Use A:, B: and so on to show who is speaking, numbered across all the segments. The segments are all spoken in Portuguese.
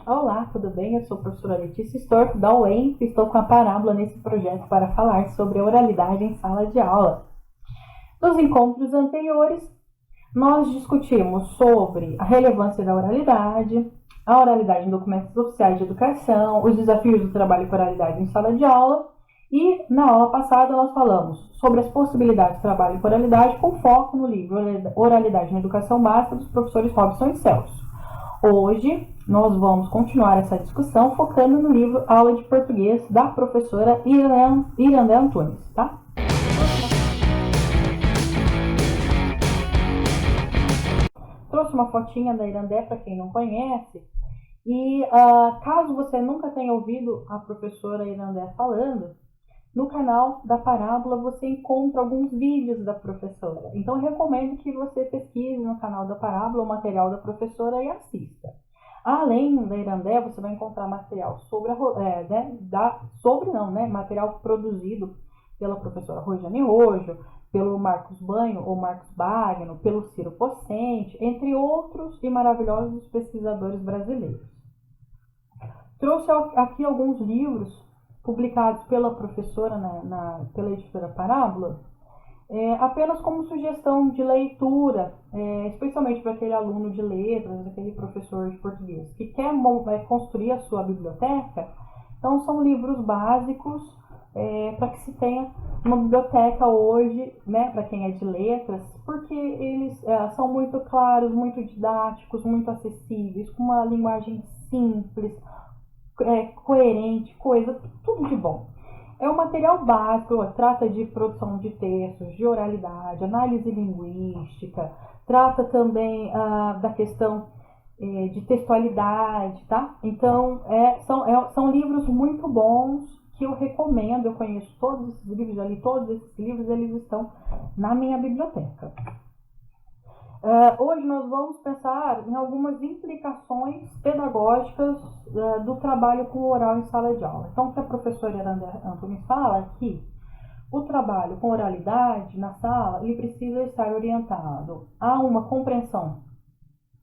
A: Olá, tudo bem? Eu sou a professora Letícia Storff, da UEMP, e estou com a Parábola nesse projeto para falar sobre a oralidade em sala de aula. Nos encontros anteriores, nós discutimos sobre a relevância da oralidade, a oralidade em documentos oficiais de educação, os desafios do trabalho com oralidade em sala de aula, e na aula passada nós falamos sobre as possibilidades de trabalho com oralidade com foco no livro Oralidade na Educação Básica dos professores Robson e Celso. Hoje nós vamos continuar essa discussão focando no livro Aula de Português da professora Irandé Antunes, tá? Trouxe uma fotinha da Irandé para quem não conhece e caso você nunca tenha ouvido a professora Irandé falando, no canal da Parábola você encontra alguns vídeos da professora. Então eu recomendo que você pesquise no canal da Parábola o material da professora e assista. Além da Irandé, você vai encontrar material material produzido pela professora Rojane Rojo, pelo Marcos Banho ou Marcos Bagno, pelo Ciro Pocente, entre outros e maravilhosos pesquisadores brasileiros. Trouxe aqui alguns livros publicados pela professora pela editora Parábola, apenas como sugestão de leitura, especialmente para aquele aluno de letras, aquele professor de português que quer construir a sua biblioteca. Então são livros básicos para que se tenha uma biblioteca hoje, né, para quem é de letras, porque eles são muito claros, muito didáticos, muito acessíveis, com uma linguagem simples, coerente, tudo de bom. É um material básico, trata de produção de textos, de oralidade, análise linguística, trata também da questão de textualidade, tá? Então, são livros muito bons que eu recomendo. Eu conheço todos esses livros, já li todos esses livros, eles estão na minha biblioteca. Hoje nós vamos pensar em algumas implicações pedagógicas do trabalho com o oral em sala de aula. Então, o que a professora Irandé Antunes fala é que o trabalho com oralidade na sala ele precisa estar orientado a uma compreensão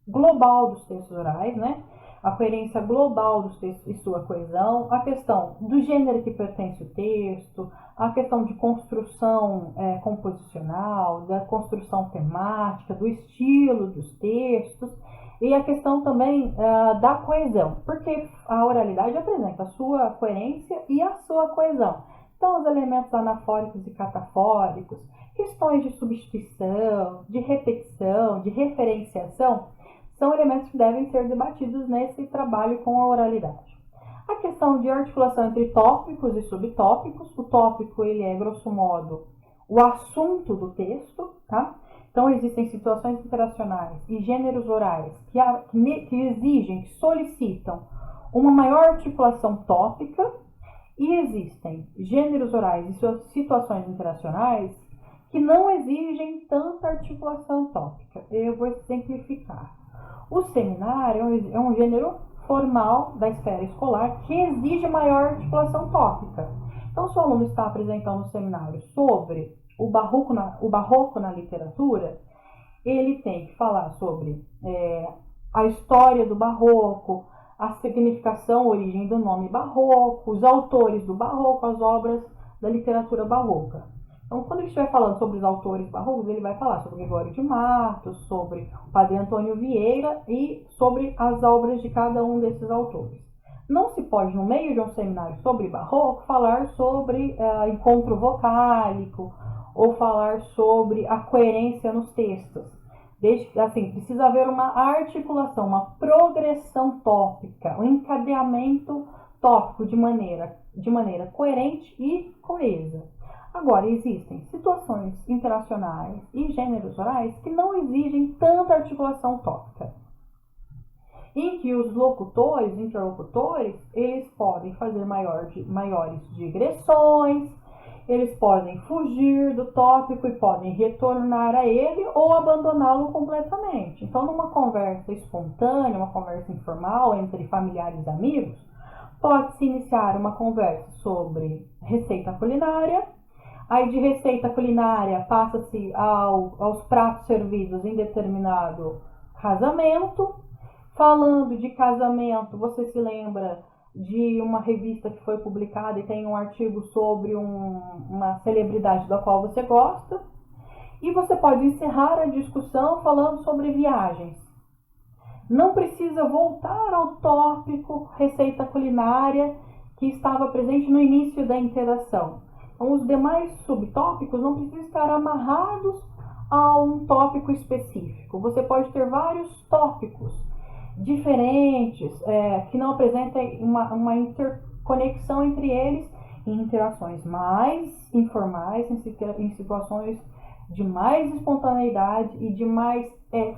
A: global dos textos orais, né? A coerência global dos textos e sua coesão, a questão do gênero que pertence o texto, a questão de construção composicional, da construção temática, do estilo dos textos e a questão também da coesão, porque a oralidade apresenta a sua coerência e a sua coesão. Então, os elementos anafóricos e catafóricos, questões de substituição, de repetição, de referenciação, são elementos que devem ser debatidos nesse trabalho com a oralidade. A questão de articulação entre tópicos e subtópicos. O tópico ele é, grosso modo, o assunto do texto, tá? Então, existem situações interacionais e gêneros orais que exigem, que solicitam uma maior articulação tópica, e existem gêneros orais e suas situações interacionais que não exigem tanta articulação tópica. Eu vou exemplificar. O seminário é um gênero formal da esfera escolar que exige maior articulação tópica. Então, se o aluno está apresentando um seminário sobre o barroco na literatura, ele tem que falar sobre a história do barroco, a significação, a origem do nome barroco, os autores do barroco, as obras da literatura barroca. Então, quando ele estiver falando sobre os autores barrocos, ele vai falar sobre Gregório de Matos, sobre o Padre Antônio Vieira e sobre as obras de cada um desses autores. Não se pode, no meio de um seminário sobre barroco, falar sobre encontro vocálico ou falar sobre a coerência nos textos. Precisa haver uma articulação, uma progressão tópica, um encadeamento tópico de maneira coerente e coesa. Agora, existem situações interacionais e gêneros orais que não exigem tanta articulação tópica, em que os interlocutores, eles podem fazer maiores digressões, eles podem fugir do tópico e podem retornar a ele ou abandoná-lo completamente. Então, numa conversa espontânea, uma conversa informal entre familiares e amigos, pode-se iniciar uma conversa sobre receita culinária. Aí de receita culinária passa-se aos pratos servidos em determinado casamento, Falando de casamento, você se lembra de uma revista que foi publicada e tem um artigo sobre uma celebridade da qual você gosta. E você pode encerrar a discussão falando sobre viagens. Não precisa voltar ao tópico receita culinária que estava presente no início da interação. Então, os demais subtópicos não precisam estar amarrados a um tópico específico. Você pode ter vários tópicos diferentes, que não apresentem uma interconexão entre eles em interações mais informais, em situações de mais espontaneidade e de mais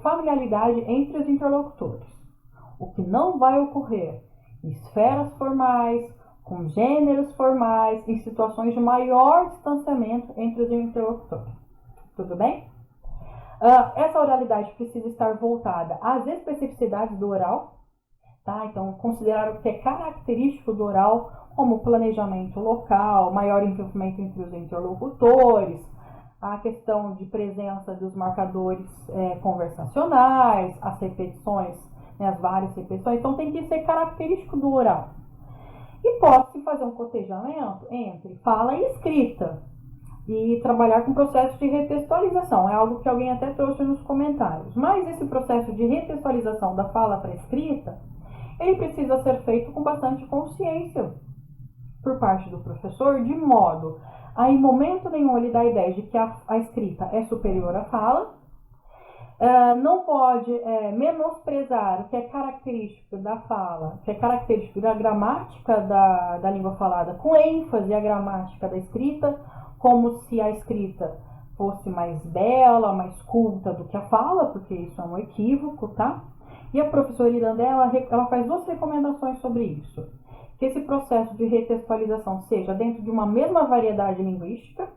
A: familiaridade entre os interlocutores. O que não vai ocorrer em esferas formais, com gêneros formais, em situações de maior distanciamento entre os interlocutores. Tudo bem? Essa oralidade precisa estar voltada às especificidades do oral, tá? Então, considerar o que é característico do oral, como planejamento local, maior envolvimento entre os interlocutores, a questão de presença dos marcadores conversacionais, as repetições, as várias repetições. Então, tem que ser característico do oral. E pode-se fazer um cotejamento entre fala e escrita e trabalhar com o processo de retextualização. É algo que alguém até trouxe nos comentários. Mas esse processo de retextualização da fala para a escrita, ele precisa ser feito com bastante consciência por parte do professor, de modo a, em momento nenhum, ele dá a ideia de que a escrita é superior à fala, não pode menosprezar o que é característico da fala, que é característico da gramática da língua falada, com ênfase à gramática da escrita, como se a escrita fosse mais bela, mais culta do que a fala, porque isso é um equívoco, tá? E a professora Irandé, ela faz 2 recomendações sobre isso. Que esse processo de retextualização seja dentro de uma mesma variedade linguística,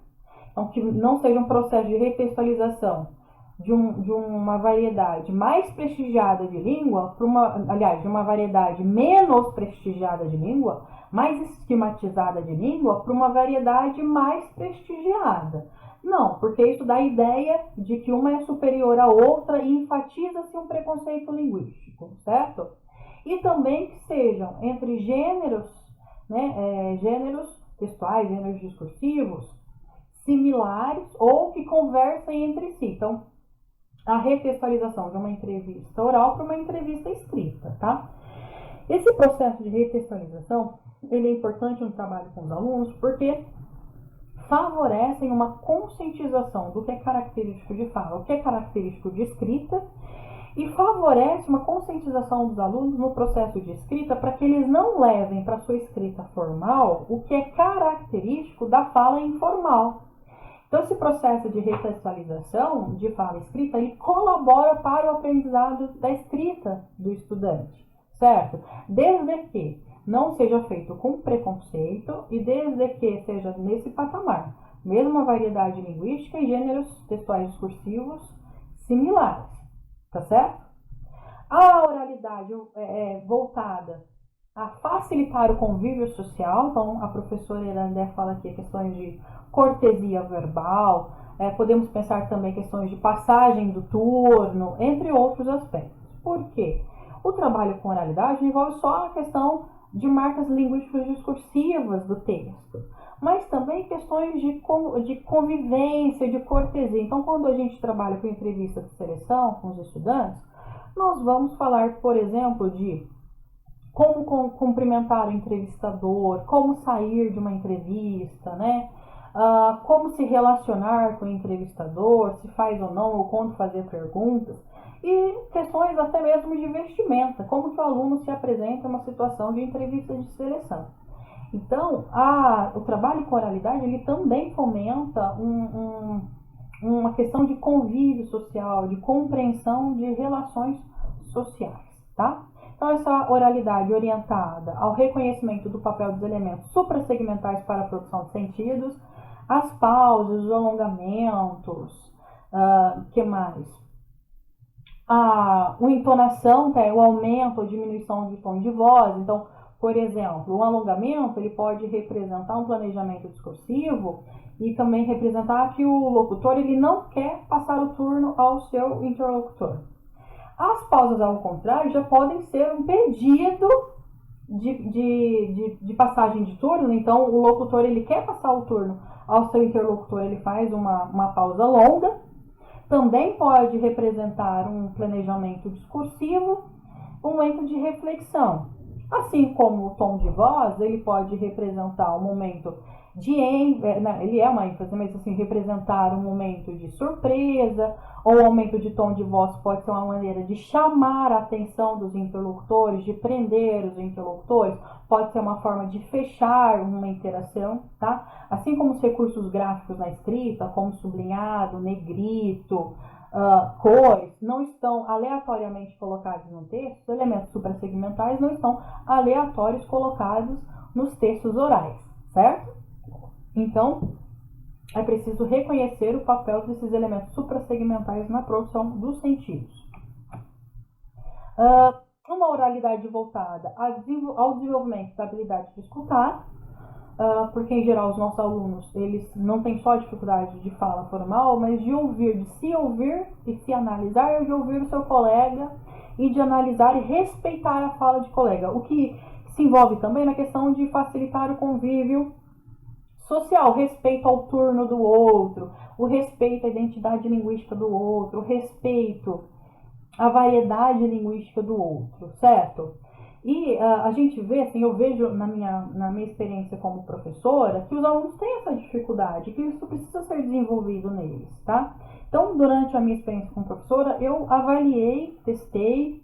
A: então que não seja um processo de retextualização de uma variedade mais prestigiada de língua, de uma variedade menos prestigiada de língua, mais estigmatizada de língua, para uma variedade mais prestigiada. Não, porque isso dá a ideia de que uma é superior à outra e enfatiza-se um preconceito linguístico, certo? E também que sejam entre gêneros, gêneros textuais, gêneros discursivos, similares ou que conversem entre si. Então, a retextualização de uma entrevista oral para uma entrevista escrita, tá? Esse processo de retextualização, ele é importante no trabalho com os alunos porque favorecem uma conscientização do que é característico de fala, o que é característico de escrita, e favorece uma conscientização dos alunos no processo de escrita para que eles não levem para sua escrita formal o que é característico da fala informal. Então, esse processo de retextualização de fala escrita, ele colabora para o aprendizado da escrita do estudante, certo? Desde que não seja feito com preconceito e desde que seja nesse patamar, mesma variedade linguística e gêneros textuais discursivos similares. Tá certo? A oralidade voltada a facilitar o convívio social, então a professora Irandé fala aqui questões de cortesia verbal, podemos pensar também questões de passagem do turno, entre outros aspectos. Por quê? O trabalho com oralidade envolve só a questão de marcas linguísticas discursivas do texto, mas também questões de convivência, de cortesia. Então, quando a gente trabalha com entrevista de seleção com os estudantes, nós vamos falar, por exemplo, de como cumprimentar o entrevistador, como sair de uma entrevista, né? Como se relacionar com o entrevistador, se faz ou não, ou quando fazer perguntas, e questões até mesmo de vestimenta, como que o aluno se apresenta em uma situação de entrevista de seleção. Então, o trabalho com oralidade, ele também fomenta uma questão de convívio social, de compreensão de relações sociais, tá? Então, essa oralidade orientada ao reconhecimento do papel dos elementos suprassegmentais para a produção de sentidos, as pausas, os alongamentos, que mais? A entonação, o aumento ou diminuição de tom de voz. Então, por exemplo, um alongamento ele pode representar um planejamento discursivo e também representar que o locutor ele não quer passar o turno ao seu interlocutor. As pausas, ao contrário, já podem ser um pedido de passagem de turno. Então, o locutor ele quer passar o turno ao seu interlocutor, ele faz uma pausa longa. Também pode representar um planejamento discursivo, um momento de reflexão. Assim como o tom de voz, ele pode representar um momento de ele é uma ênfase, mas assim, representar um momento de surpresa, ou o aumento de tom de voz pode ser uma maneira de chamar a atenção dos interlocutores, de prender os interlocutores, pode ser uma forma de fechar uma interação, tá? Assim como os recursos gráficos na escrita, como sublinhado, negrito, cores, não estão aleatoriamente colocados no texto, os elementos suprassegmentais não estão aleatórios colocados nos textos orais, certo? Então, é preciso reconhecer o papel desses elementos suprassegmentais na produção dos sentidos. Uma oralidade voltada ao desenvolvimento da habilidade de escutar, porque em geral os nossos alunos eles não têm só dificuldade de fala formal, mas de ouvir, de se ouvir e se analisar, de ouvir o seu colega e de analisar e respeitar a fala de colega, o que se envolve também na questão de facilitar o convívio social, o respeito ao turno do outro, o respeito à identidade linguística do outro, o respeito à variedade linguística do outro, certo? E a gente vê, assim, eu vejo na minha experiência como professora, que os alunos têm essa dificuldade, que isso precisa ser desenvolvido neles, tá? Então, durante a minha experiência como professora, eu avaliei, testei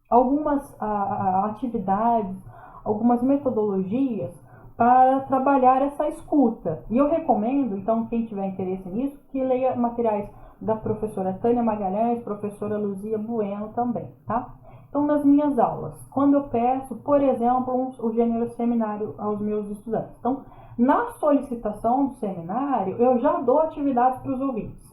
A: algumas atividades, algumas metodologias para trabalhar essa escuta. E eu recomendo, então, quem tiver interesse nisso, que leia materiais da professora Tânia Magalhães, professora Luzia Bueno também, tá? Então, nas minhas aulas, quando eu peço, por exemplo, o gênero seminário aos meus estudantes. Então, na solicitação do seminário, eu já dou atividades para os ouvintes.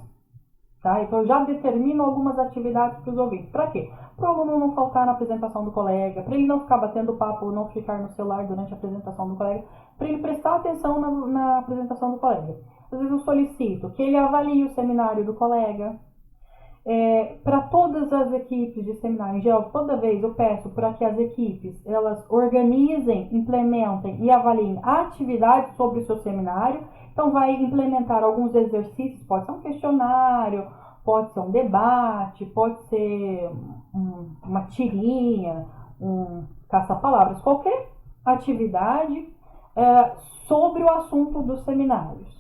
A: Tá? Então, eu já determino algumas atividades para os ouvintes. Para quê? Para o aluno não faltar na apresentação do colega, para ele não ficar batendo papo, não ficar no celular durante a apresentação do colega, para ele prestar atenção na apresentação do colega. Às vezes eu solicito que ele avalie o seminário do colega. Para todas as equipes de seminário, em geral, toda vez eu peço para que as equipes elas organizem, implementem e avaliem atividades sobre o seu seminário. Então, vai implementar alguns exercícios, pode ser um questionário, pode ser um debate, pode ser uma tirinha, um caça-palavras, qualquer atividade sobre o assunto dos seminários.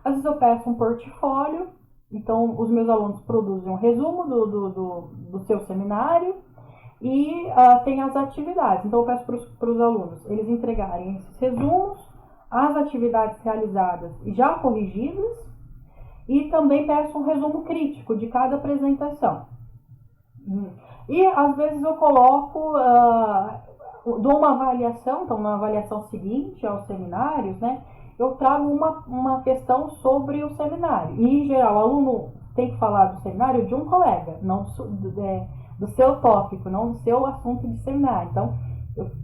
A: Às vezes eu peço um portfólio. Então, os meus alunos produzem um resumo do seu seminário e tem as atividades. Então, eu peço para os alunos eles entregarem esses resumos, as atividades realizadas já corrigidas, e também peço um resumo crítico de cada apresentação. E, às vezes, eu coloco, dou uma avaliação, então, uma avaliação seguinte aos seminários, né? Eu trago uma questão sobre o seminário. E, em geral, o aluno tem que falar do seminário de um colega, não do seu tópico, não do seu assunto de seminário. Então,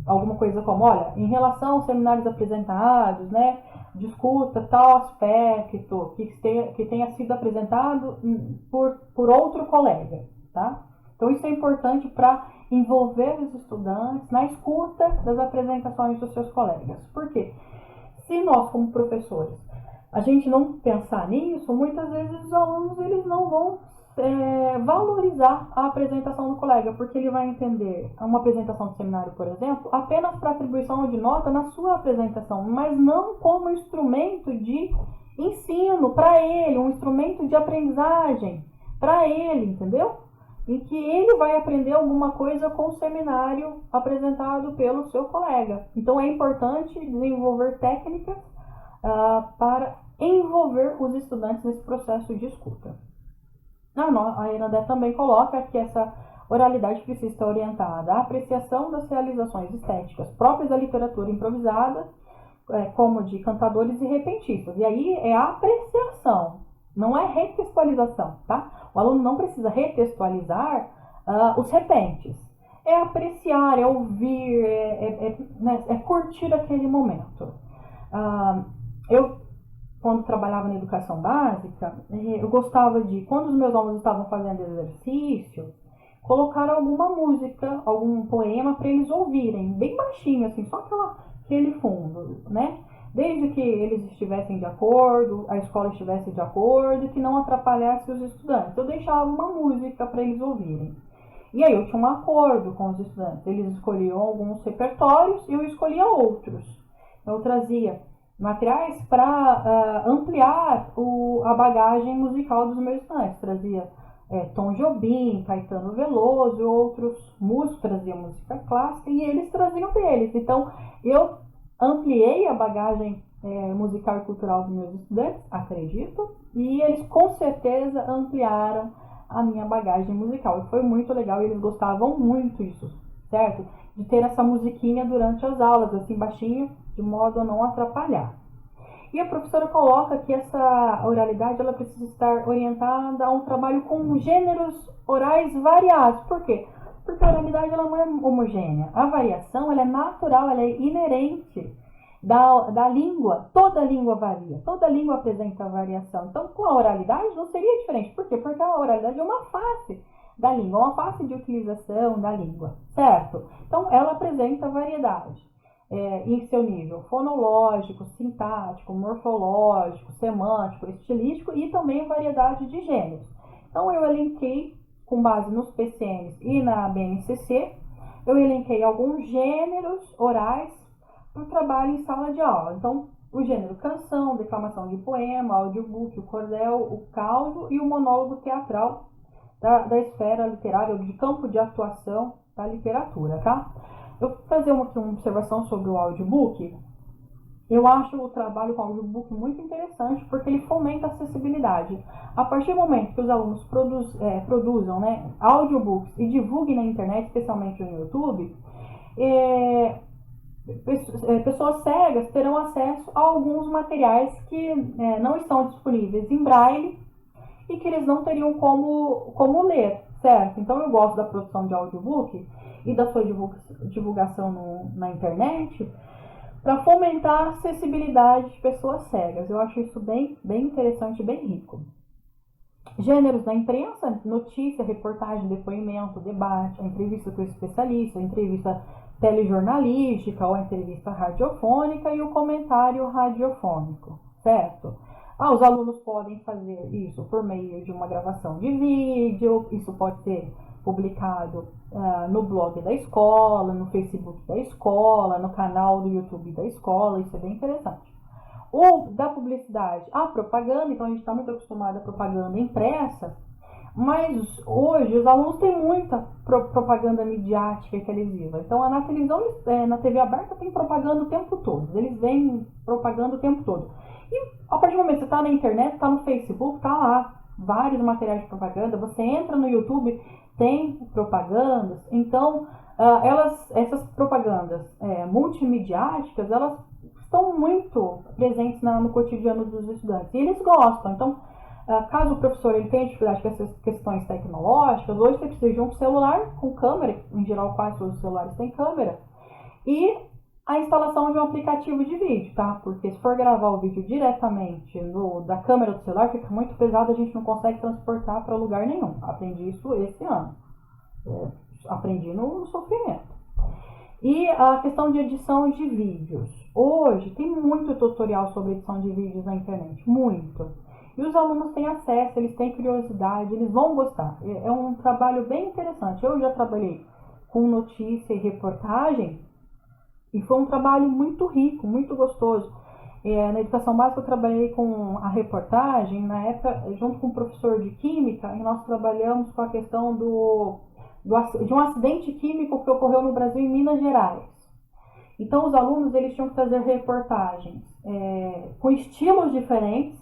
A: alguma coisa como, olha, em relação aos seminários apresentados, né, discuta tal aspecto que tenha sido apresentado por outro colega, tá? Então, isso é importante para envolver os estudantes na escuta das apresentações dos seus colegas. Por quê? Se nós, como professores, a gente não pensar nisso, muitas vezes os alunos eles não vão valorizar a apresentação do colega, porque ele vai entender uma apresentação de seminário, por exemplo, apenas para atribuição de nota na sua apresentação, mas não como instrumento de ensino para ele, um instrumento de aprendizagem para ele, entendeu? Em que ele vai aprender alguma coisa com o seminário apresentado pelo seu colega. Então, é importante desenvolver técnicas para envolver os estudantes nesse processo de escuta. A Enandé também coloca que essa oralidade precisa estar orientada à apreciação das realizações estéticas próprias da literatura improvisada, como de cantadores e repentistas. E aí é a apreciação, não é retextualização, tá? O aluno não precisa retextualizar os repentes. É apreciar, é ouvir, é curtir aquele momento. Eu, quando trabalhava na educação básica, eu gostava de, quando os meus alunos estavam fazendo exercício, colocar alguma música, algum poema para eles ouvirem, bem baixinho, assim, só aquele fundo, né? Desde que eles estivessem de acordo, a escola estivesse de acordo, que não atrapalhasse os estudantes. Eu deixava uma música para eles ouvirem. E aí eu tinha um acordo com os estudantes. Eles escolhiam alguns repertórios e eu escolhia outros. Eu trazia materiais para ampliar a bagagem musical dos meus estudantes. Trazia Tom Jobim, Caetano Veloso e outros músicos traziam música clássica e eles traziam deles. Então eu ampliei a bagagem musical e cultural dos meus estudantes, acredito, e eles com certeza ampliaram a minha bagagem musical. E foi muito legal e eles gostavam muito disso, certo? De ter essa musiquinha durante as aulas, assim baixinho, de modo a não atrapalhar. E a professora coloca que essa oralidade ela precisa estar orientada a um trabalho com gêneros orais variados. Por quê? Porque a oralidade ela não é homogênea. A variação ela é natural, ela é inerente da língua. Toda língua varia, toda língua apresenta variação. Então, com a oralidade não seria diferente. Por quê? Porque a oralidade é uma face da língua, uma face de utilização da língua, certo? Então, ela apresenta variedade. Em seu nível fonológico, sintático, morfológico, semântico, estilístico e também variedade de gêneros. Então eu elenquei, com base nos PCNs e na BNCC, eu elenquei alguns gêneros orais para o trabalho em sala de aula. Então o gênero canção, declamação de poema, audiobook, o cordel, o causo e o monólogo teatral da esfera literária, ou de campo de atuação da literatura, tá? Eu vou fazer uma observação sobre o audiobook. Eu acho o trabalho com o audiobook muito interessante porque ele fomenta a acessibilidade. A partir do momento que os alunos produzam audiobooks e divulguem na internet, especialmente no YouTube, pessoas cegas terão acesso a alguns materiais que não estão disponíveis em braille e que eles não teriam como ler, certo? Então eu gosto da produção de audiobook e da sua divulgação na internet para fomentar a acessibilidade de pessoas cegas. Eu acho isso bem interessante e bem rico. Gêneros da imprensa: notícia, reportagem, depoimento, debate, a entrevista com o especialista, a entrevista telejornalística ou a entrevista radiofônica e o comentário radiofônico, certo? Os alunos podem fazer isso por meio de uma gravação de vídeo, isso pode ser publicado no blog da escola, no Facebook da escola, no canal do YouTube da escola, isso é bem interessante. Ou da publicidade, a propaganda, então a gente está muito acostumado à propaganda impressa, mas hoje os alunos têm muita propaganda midiática e televisiva. Então na televisão, na TV aberta tem propaganda o tempo todo, eles veem propaganda o tempo todo. E a partir do momento que você está na internet, está no Facebook, está lá vários materiais de propaganda, você entra no YouTube, tem propagandas. Então essas propagandas multimediáticas, elas estão muito presentes no cotidiano dos estudantes e eles gostam. Então caso o professor ele tenha dificuldade com essas questões tecnológicas, hoje você precisa de um celular com câmera, em geral quase todos os celulares têm câmera, e a instalação de um aplicativo de vídeo, tá? Porque se for gravar o vídeo diretamente da câmera do celular, fica muito pesado, a gente não consegue transportar para lugar nenhum. Aprendi isso esse ano. Aprendi no sofrimento. E a questão de edição de vídeos. Hoje tem muito tutorial sobre edição de vídeos na internet, muito. E os alunos têm acesso, eles têm curiosidade, eles vão gostar. É um trabalho bem interessante. Eu já trabalhei com notícia e reportagem, e foi um trabalho muito rico, muito gostoso. Na educação básica eu trabalhei com a reportagem, na época, junto com o professor de química, e nós trabalhamos com a questão de um acidente químico que ocorreu no Brasil, em Minas Gerais. Então os alunos eles tinham que fazer reportagens com estilos diferentes,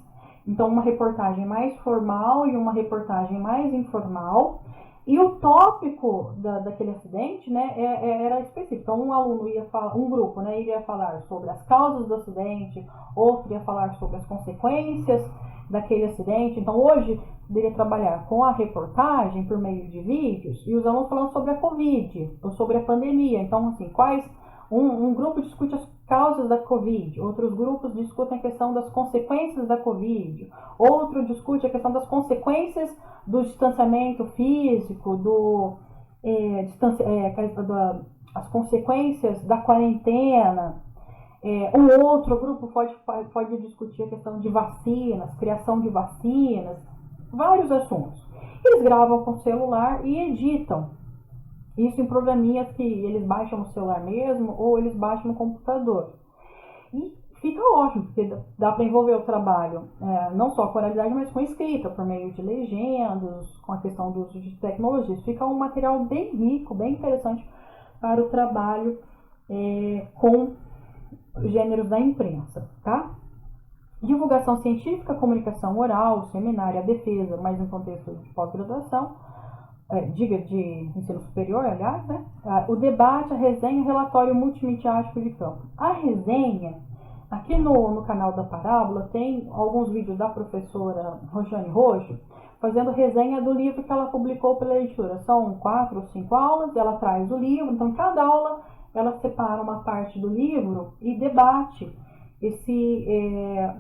A: então uma reportagem mais formal e uma reportagem mais informal. E o tópico daquele acidente, era específico. Então, um grupo, iria falar sobre as causas do acidente, outro ia falar sobre as consequências daquele acidente. Então, hoje, poderia trabalhar com a reportagem por meio de vídeos e os alunos falando sobre a Covid ou sobre a pandemia. Então, assim, um grupo discute as causas da Covid, outros grupos discutem a questão das consequências da Covid, outro discute a questão das consequências do distanciamento físico, as consequências da quarentena. Um outro grupo pode discutir a questão de vacinas, criação de vacinas, vários assuntos. Eles gravam com o celular e editam isso em programinhas que eles baixam no celular mesmo ou eles baixam no computador. E fica ótimo, porque dá para envolver o trabalho não só com oralidade, mas com escrita, por meio de legendas, com a questão do uso de tecnologias. Fica um material bem rico, bem interessante para o trabalho com gêneros da imprensa, tá? Divulgação científica, comunicação oral, seminário, a defesa, mais em contexto de pós-graduação, de ensino superior, aliás, né? O debate, a resenha, relatório multimediático de campo. A resenha, aqui no canal da Parábola, tem alguns vídeos da professora Rojane Rojo, fazendo resenha do livro que ela publicou pela editora. São 4 ou 5 aulas, ela traz o livro, então cada aula ela separa uma parte do livro e debate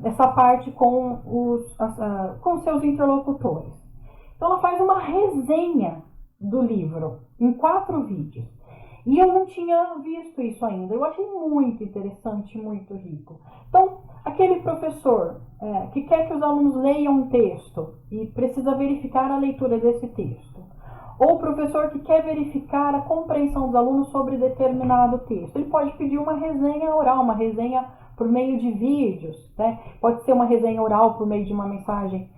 A: essa parte com seus interlocutores. Então ela faz uma resenha do livro em 4 vídeos. E eu não tinha visto isso ainda. Eu achei muito interessante, muito rico. Então, aquele professor que quer que os alunos leiam um texto e precisa verificar a leitura desse texto, ou o professor que quer verificar a compreensão dos alunos sobre determinado texto, ele pode pedir uma resenha oral, uma resenha por meio de vídeos, né? Pode ser uma resenha oral por meio de uma mensagem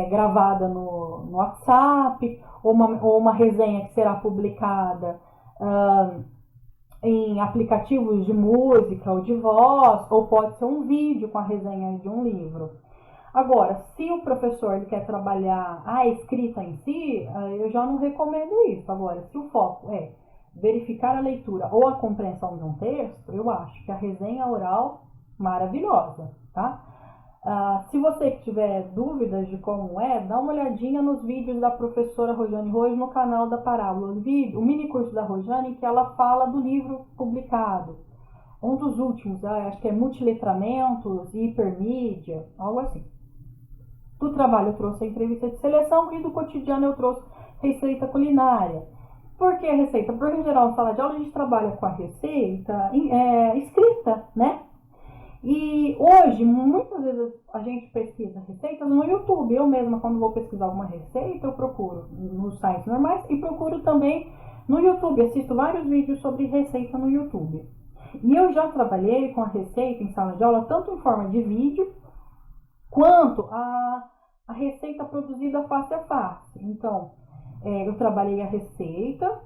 A: gravada no WhatsApp, ou uma resenha que será publicada em aplicativos de música ou de voz, ou pode ser um vídeo com a resenha de um livro. Agora, se o professor ele quer trabalhar a escrita em si, eu já não recomendo isso. Agora, se o foco é verificar a leitura ou a compreensão de um texto, eu acho que a resenha oral maravilhosa, tá? Se você tiver dúvidas de como dá uma olhadinha nos vídeos da professora Rojane Rojo no canal da Parábola. O mini curso da Rojane, que ela fala do livro publicado. Um dos últimos, acho que é Multiletramentos e Hipermídia, algo assim. Do trabalho eu trouxe a entrevista de seleção e do cotidiano eu trouxe receita culinária. Por que a receita? Porque em geral, na sala de aula, a gente trabalha com a receita escrita, né? E hoje, muitas vezes a gente pesquisa receitas no YouTube. Eu mesma, quando vou pesquisar alguma receita, eu procuro nos sites normais e procuro também no YouTube. Assisto vários vídeos sobre receita no YouTube. E eu já trabalhei com a receita em sala de aula, tanto em forma de vídeo, quanto a receita produzida face a face. Então, eu trabalhei a receita,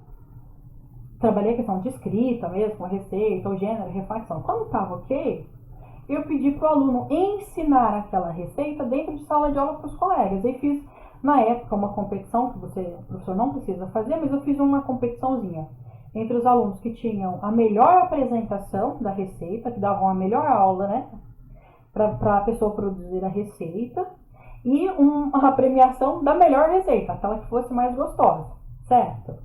A: trabalhei a questão de escrita mesmo, a receita, o gênero, a refacção. Quando estava ok, eu pedi para o aluno ensinar aquela receita dentro de sala de aula para os colegas. Eu fiz, na época, uma competição, que o professor não precisa fazer, mas eu fiz uma competiçãozinha entre os alunos que tinham a melhor apresentação da receita, que davam a melhor aula, né, para a pessoa produzir a receita, e uma premiação da melhor receita, aquela que fosse mais gostosa, certo?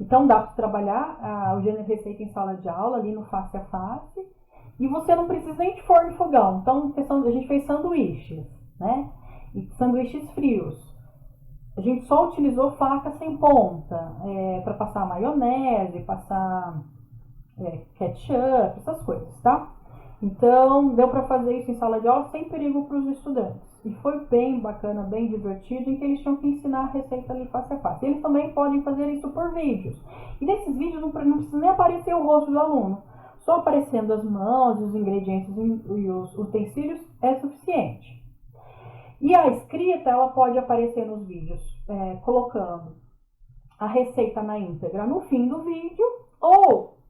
A: Então dá para trabalhar o gênero receita em sala de aula, ali no face a face, e você não precisa nem de forno e fogão. Então a gente fez sanduíches, né? E sanduíches frios. A gente só utilizou faca sem ponta para passar maionese, passar ketchup, essas coisas, tá? Então deu para fazer isso em sala de aula sem perigo para os estudantes. E foi bem bacana, bem divertido, em que eles tinham que ensinar a receita ali face a face. Eles também podem fazer isso por vídeos. E nesses vídeos não precisa nem aparecer o rosto do aluno. Só aparecendo as mãos, os ingredientes e os utensílios é suficiente. E a escrita, ela pode aparecer nos vídeos, colocando a receita na íntegra no fim do vídeo, ou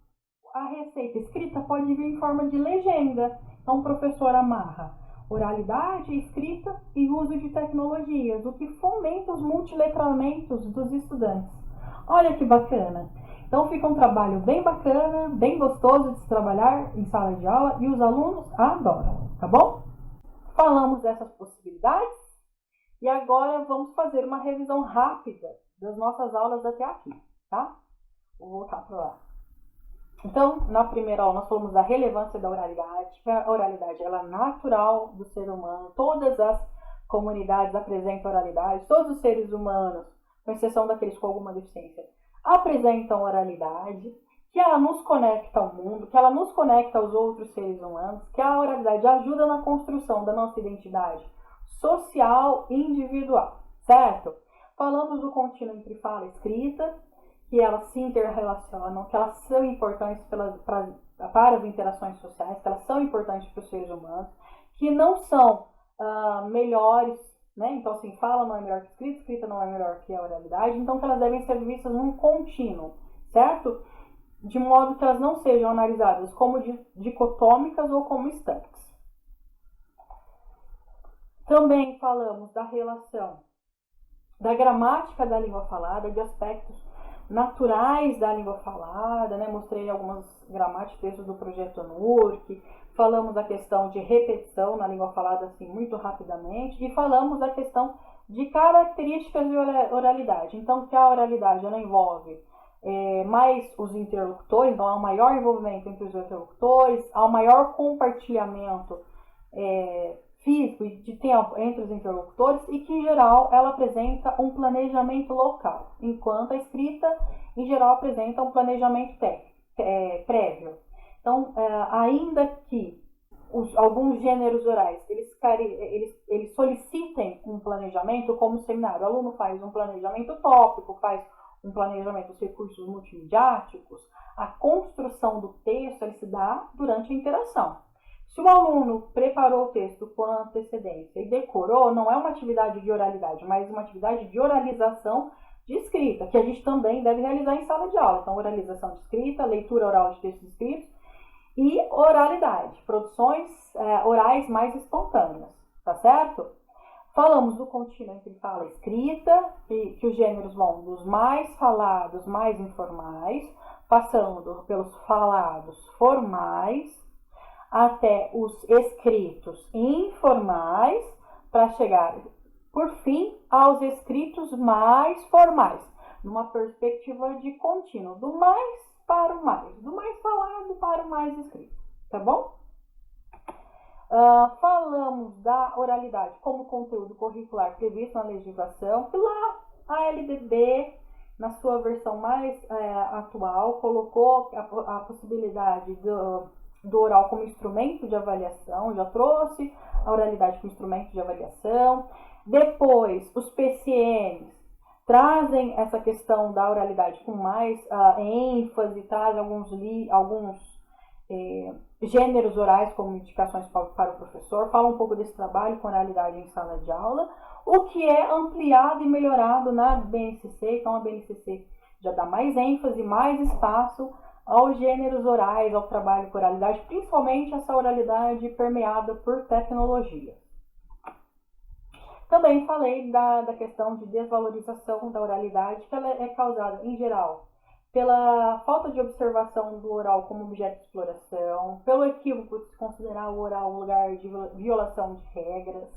A: a receita escrita pode vir em forma de legenda. Então, o professor amarra oralidade, escrita e uso de tecnologias, o que fomenta os multiletramentos dos estudantes. Olha que bacana! Então fica um trabalho bem bacana, bem gostoso de se trabalhar em sala de aula e os alunos adoram, tá bom? Falamos dessas possibilidades e agora vamos fazer uma revisão rápida das nossas aulas até aqui, tá? Vou voltar para lá. Então, na primeira aula nós falamos da relevância da oralidade, que a oralidade ela é natural do ser humano, todas as comunidades apresentam oralidade, todos os seres humanos, com exceção daqueles com alguma deficiência, apresentam oralidade, que ela nos conecta ao mundo, que ela nos conecta aos outros seres humanos, que a oralidade ajuda na construção da nossa identidade social e individual, certo? Falamos do contínuo entre fala e escrita, que elas se interrelacionam, que elas são importantes para as interações sociais, que elas são importantes para os seres humanos, que não são melhores, né? Então, assim, fala não é melhor que escrita, escrita não é melhor que a oralidade, então que elas devem ser vistas num contínuo, certo? De modo que elas não sejam analisadas como dicotômicas ou como estanques. Também falamos da relação da gramática da língua falada, de aspectos naturais da língua falada, né? Mostrei algumas gramáticas do projeto NURC, falamos da questão de repetição na língua falada assim muito rapidamente e falamos da questão de características de oralidade. Então, que a oralidade ela envolve mais os interlocutores, então há um maior envolvimento entre os interlocutores, há um maior compartilhamento físico e de tempo entre os interlocutores e que, em geral, ela apresenta um planejamento local, enquanto a escrita, em geral, apresenta um planejamento prévio. Então, ainda que alguns gêneros orais eles solicitem um planejamento, como o seminário, o aluno faz um planejamento tópico, faz um planejamento dos recursos multimediáticos, a construção do texto ele se dá durante a interação. Se o aluno preparou o texto com antecedência e decorou, não é uma atividade de oralidade, mas uma atividade de oralização de escrita, que a gente também deve realizar em sala de aula. Então, oralização de escrita, leitura oral de textos escritos e oralidade, produções orais mais espontâneas, tá certo? Falamos do contínuo entre fala e escrita, que os gêneros vão dos mais falados, mais informais, passando pelos falados formais, até os escritos informais, para chegar, por fim, aos escritos mais formais, numa perspectiva de contínuo, do mais para o mais, do mais falado para o mais escrito, tá bom? Falamos da oralidade como conteúdo curricular previsto na legislação, que lá a LDB, na sua versão mais atual, colocou a possibilidade do oral como instrumento de avaliação, já trouxe a oralidade como instrumento de avaliação. Depois, os PCNs trazem essa questão da oralidade com mais ênfase, trazem alguns gêneros orais como indicações para o professor, falam um pouco desse trabalho com oralidade em sala de aula, o que é ampliado e melhorado na BNCC. Então, a BNCC já dá mais ênfase, mais espaço aos gêneros orais, ao trabalho com oralidade, principalmente essa oralidade permeada por tecnologia. Também falei da questão de desvalorização da oralidade, que ela é causada, em geral, pela falta de observação do oral como objeto de exploração, pelo equívoco de se considerar o oral um lugar de violação de regras,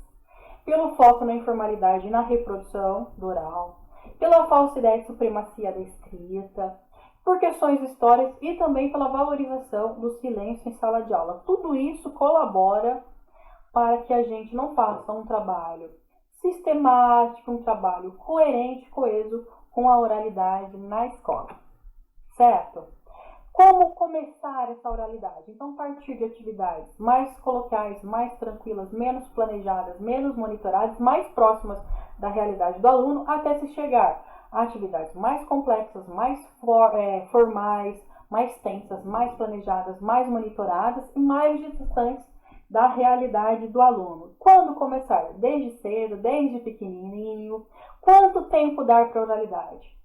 A: pelo foco na informalidade e na reprodução do oral, pela falsa ideia de supremacia da escrita, por questões históricas e também pela valorização do silêncio em sala de aula. Tudo isso colabora para que a gente não faça um trabalho sistemático, um trabalho coerente, coeso com a oralidade na escola, certo? Como começar essa oralidade? Então, partir de atividades mais coloquiais, mais tranquilas, menos planejadas, menos monitoradas, mais próximas da realidade do aluno, até se chegar a atividades mais complexas, mais formais, mais tensas, mais planejadas, mais monitoradas e mais distantes da realidade do aluno. Quando começar? Desde cedo, desde pequenininho. Quanto tempo dar para a oralidade?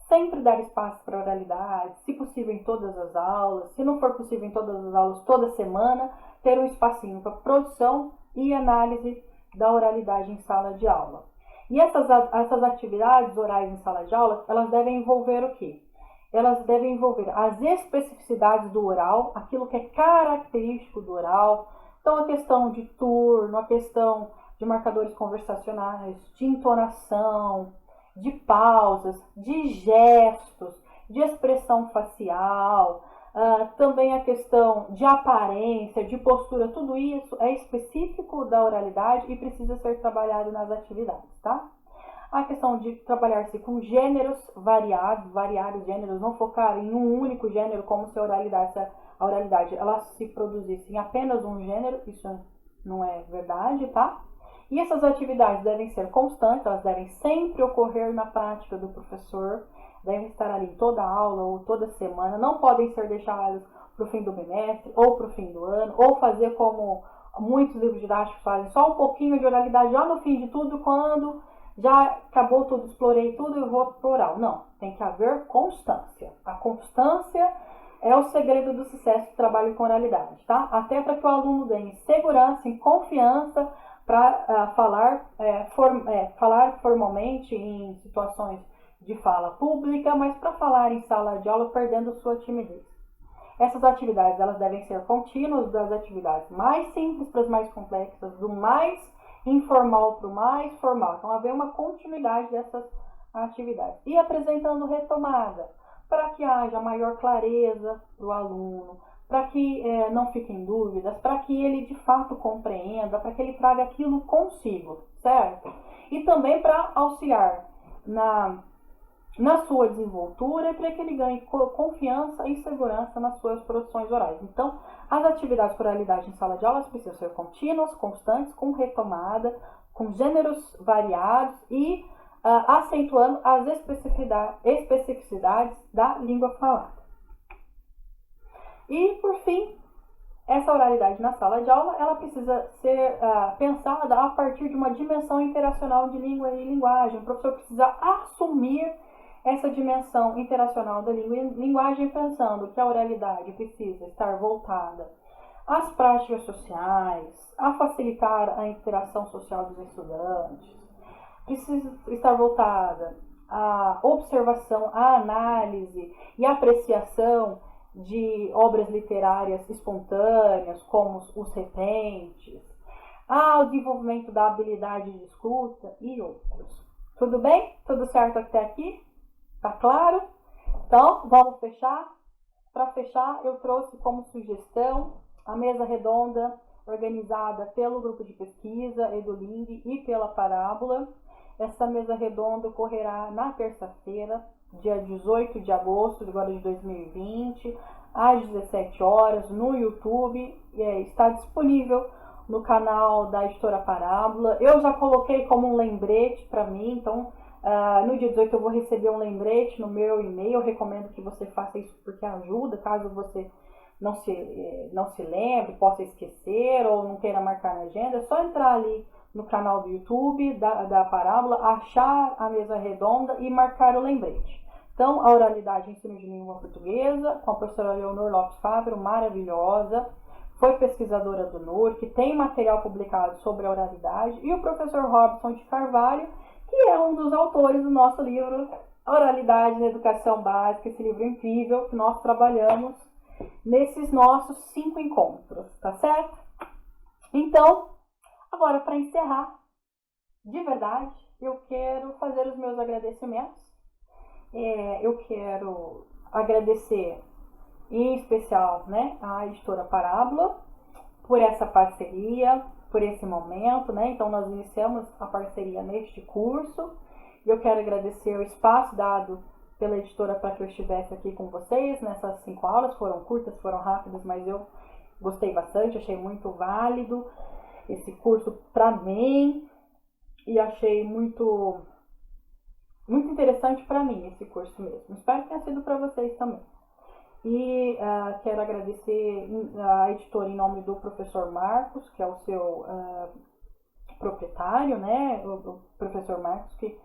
A: Sempre dar espaço para a oralidade, se possível em todas as aulas, se não for possível em todas as aulas, toda semana, ter um espacinho para produção e análise da oralidade em sala de aula. E essas atividades orais em sala de aula, elas devem envolver o quê? Elas devem envolver as especificidades do oral, aquilo que é característico do oral. Então, a questão de turno, a questão de marcadores conversacionais, de entonação, de pausas, de gestos, de expressão facial, também a questão de aparência, de postura, tudo isso é específico da oralidade e precisa ser trabalhado nas atividades, tá? A questão de trabalhar-se com gêneros variados, variados gêneros, não focar em um único gênero, como se a oralidade ela se produzisse em apenas um gênero, isso não é verdade, tá? E essas atividades devem ser constantes, elas devem sempre ocorrer na prática do professor, devem estar ali toda aula ou toda semana, não podem ser deixadas para o fim do bimestre ou para o fim do ano, ou fazer como muitos livros didáticos fazem, só um pouquinho de oralidade já no fim de tudo, quando já acabou tudo, explorei tudo, eu vou pro oral. Não, tem que haver constância. A constância é o segredo do sucesso do trabalho com oralidade, tá? Até para que o aluno ganhe segurança e confiança para falar formalmente em situações de fala pública, mas para falar em sala de aula perdendo sua timidez. Essas atividades elas devem ser contínuas, das atividades mais simples para as mais complexas, do mais informal para o mais formal. Então, haver uma continuidade dessas atividades. E apresentando retomada, para que haja maior clareza para o aluno, para que não fiquem dúvidas, para que ele de fato compreenda, para que ele traga aquilo consigo, certo? E também para auxiliar na sua desenvoltura e para que ele ganhe confiança e segurança nas suas produções orais. Então, as atividades por oralidade em sala de aula precisam ser contínuas, constantes, com retomada, com gêneros variados e acentuando as especificidades da língua falada. E, por fim, essa oralidade na sala de aula ela precisa ser pensada a partir de uma dimensão interacional de língua e linguagem. O professor precisa assumir essa dimensão interacional da língua e linguagem, pensando que a oralidade precisa estar voltada às práticas sociais, a facilitar a interação social dos estudantes, precisa estar voltada à observação, à análise e apreciação de obras literárias espontâneas, como os repentes, ao desenvolvimento da habilidade de escuta e outros. Tudo bem? Tudo certo até aqui? Tá claro? Então, vamos fechar. Para fechar, eu trouxe como sugestão a mesa redonda organizada pelo grupo de pesquisa Eduling e pela Parábola. Essa mesa redonda ocorrerá na terça-feira, dia 18 de agosto agora de 2020, às 17 horas, no YouTube. Está disponível no canal da editora Parábola. Eu já coloquei como um lembrete para mim, então no dia 18 eu vou receber um lembrete no meu e-mail. Eu recomendo que você faça isso porque ajuda, caso você não se lembre, possa esquecer ou não queira marcar na agenda. É só entrar ali no canal do YouTube da Parábola, achar a mesa redonda e marcar o lembrete. Então, a oralidade e ensino de língua portuguesa, com a professora Leonor Lopes Fávero, maravilhosa, foi pesquisadora do NURC, tem material publicado sobre a oralidade, e o professor Robson de Carvalho, que é um dos autores do nosso livro Oralidade na Educação Básica, esse livro incrível que nós trabalhamos nesses nossos 5 encontros, tá certo? Então, agora para encerrar, de verdade, eu quero fazer os meus agradecimentos. Eu quero agradecer em especial, né, à editora Parábola por essa parceria, por esse momento, né? Então nós iniciamos a parceria neste curso. Eu quero agradecer o espaço dado pela editora para que eu estivesse aqui com vocês nessas 5 aulas. Foram curtas, foram rápidas, mas eu gostei bastante, achei muito válido esse curso para mim e achei muito interessante para mim esse curso mesmo. Espero que tenha sido para vocês também. E quero agradecer a editora em nome do professor Marcos, que é o seu proprietário, né? O professor Marcos, que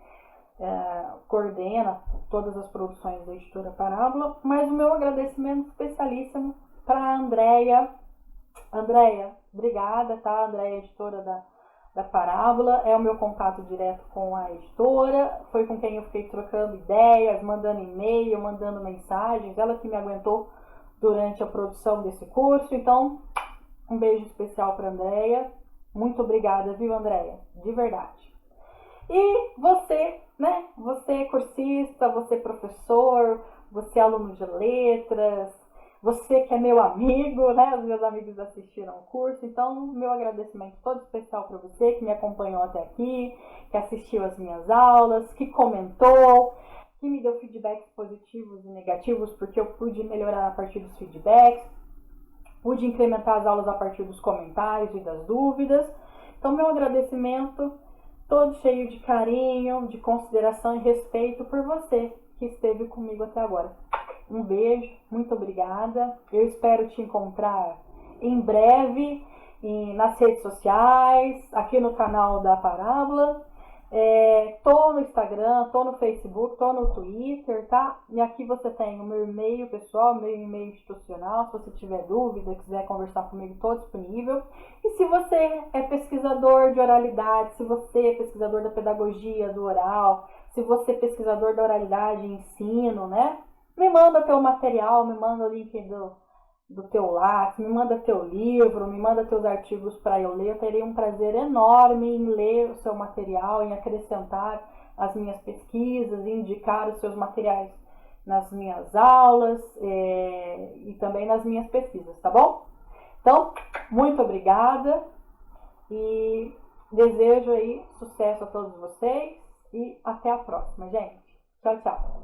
A: coordena todas as produções da editora Parábola. Mas o meu agradecimento especialíssimo para a Andréia. Andréia, obrigada, tá? Andréia, editora da Parábola, é o meu contato direto com a editora, foi com quem eu fiquei trocando ideias, mandando e-mail, mandando mensagens, ela que me aguentou durante a produção desse curso. Então, um beijo especial para a Andréia, muito obrigada, viu, Andréia, de verdade. E você, né, você cursista, você professor, você aluno de letras, você que é meu amigo, né? Os meus amigos assistiram o curso, então meu agradecimento todo especial para você que me acompanhou até aqui, que assistiu as minhas aulas, que comentou, que me deu feedbacks positivos e negativos, porque eu pude melhorar a partir dos feedbacks, pude incrementar as aulas a partir dos comentários e das dúvidas. Então meu agradecimento todo cheio de carinho, de consideração e respeito por você que esteve comigo até agora. Um beijo, muito obrigada. Eu espero te encontrar em breve nas redes sociais, aqui no canal da Parábola. Tô no Instagram, tô no Facebook, tô no Twitter, tá? E aqui você tem o meu e-mail pessoal, meu e-mail institucional. Se você tiver dúvida, quiser conversar comigo, tô disponível. E se você é pesquisador de oralidade, se você é pesquisador da pedagogia do oral, se você é pesquisador da oralidade e ensino, né? Me manda teu material, me manda o link do teu Lattes, me manda teu livro, me manda teus artigos para eu ler. Eu terei um prazer enorme em ler o seu material, em acrescentar as minhas pesquisas, em indicar os seus materiais nas minhas aulas e também nas minhas pesquisas, tá bom? Então, muito obrigada e desejo aí sucesso a todos vocês e até a próxima, gente. Tchau, tchau.